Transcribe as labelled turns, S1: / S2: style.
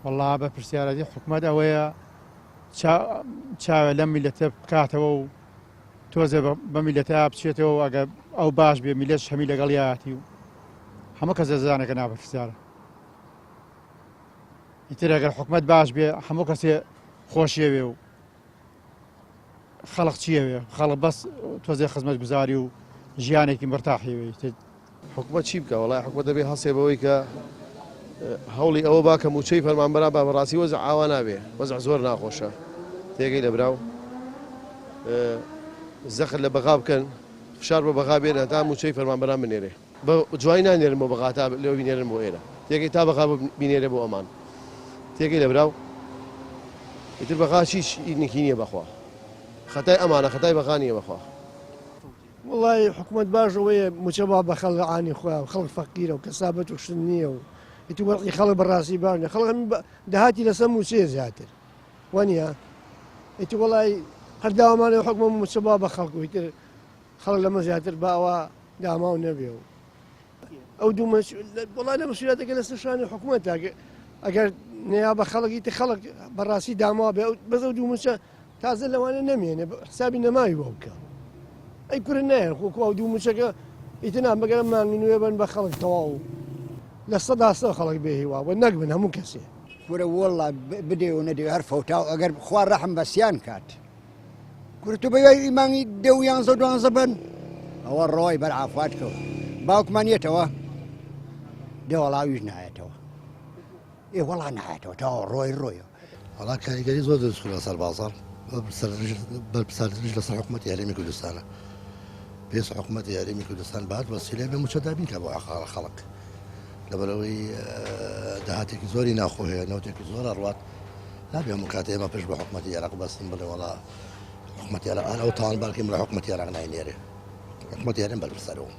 S1: والله بەپرسیارەتی حکومەت ئەوەیە چاوە لەم میلەتە بکاتەوە و تۆزێ بە میلەتە بچێتەوە ئەگە ئەو باش بێ میلەتش هەمی لەگەڵ یاتی و هەموو کەس دەزانێت کە نابەرپرسیارە. ئیتر ئەگەر حکومەت باش بێ هەموو کەسێ خۆشیەوێ و خەڵق چیەوێ خەڵق بەس تۆزێ خزمەت گوزاری و ژیانێکی مرتاحیەوێ.
S2: حکومەت چی بکە؟ وڵای حکومەت دەبێ هەسێ بەوەی کە هەوڵی ئەوە با کە موچەی فەرمانبەران بە بەڕاستی وەزع ئاوا نابێ، وەزع زۆر ناخۆشە تێگەی لەبراو زەخت لە بەغا بکەن فشار بە بەغا بێنە تا موچەی فەرمانبەران بنێرێ بە جوای نانێرن بۆ بەغا تا لەوە بینێرن بۆ ئێرە تێگەی تا بەغا بینێرێ بۆ ئەمان تێگەی لەبراو ئیتر بەغا چیش ئینێکی نییە بەخوا خەتای ئەمانە خەتای بەغا نییە بەخوا.
S3: وڵی حکومت باشەوەیە موچەبا بە خەڵقانی خۆیان خەڵک فەقیرە و کەسابەت و شتن نییە و ئیتی وەرقی خەڵک بەڕاستی باشە خەڵک دەهاتی لەسەر موچەیە زیاتر وەنیە ئیتی وڵی هەرداوامانەوە حکومە موچەبا بە خەڵک و ئیتر خەڵک لەمە زیاتر باوە داماو نەبێ و ئەو دوو وڵای لە مەسئولیەتەکە لەسەر شانی حکومەتە ئەگەر نیا بە خەڵکی تر خەڵک بەڕاستی داماوە بێ بەس ئەو دوو موچە تازە لەوانە نەمێنێ حسابی نەماوی بۆ بکە ئەی کورن نایەن خۆکو ئەو دوو موچەکە ئیتنا بەگەرە مانگنوێ بن بە خەڵک تەواو لە سەدا خەڵک بێ هیوا و نەکبن هەموو کەسێ
S4: کورە وەڵا بدێ و نەدێ هەر فەوتاو ئەگەر خوا ڕەحم بەسییان کات کورە تو بەوای ئیمانی دە و یانزە دوانزە بن ئەوە ڕۆی بەرعافات کەوت باوکمانیێتەوە دێ وەڵاویش نایەتەوە ئێ وەڵا نایەتەوە تاوە ڕۆی ڕۆیە
S5: وڵا کاریگەری زۆر دەستخورە سەر بازار بەرپرساندنیش لەسەر حکومەتی هەرێمی کوردستانە پێش حکومەتی هەرێمی کوردستان بات وەسیلەی بێ موچەدابین کە بۆ خەڵک لەبەرەوەی داهاتێکی زۆری ناخۆ هەیە نەوتێکی زۆر ڕوات نابێ هەموو کاتێ ئێمە پێش بە حکومەتی عێراق بەستن بڵێ وەڵا حکومەتی عێراق ئەو تاوانبارکەی لە حکومەتی عێراق ناینێرێ حکومەتی هەرێم بەرپرسەرەوە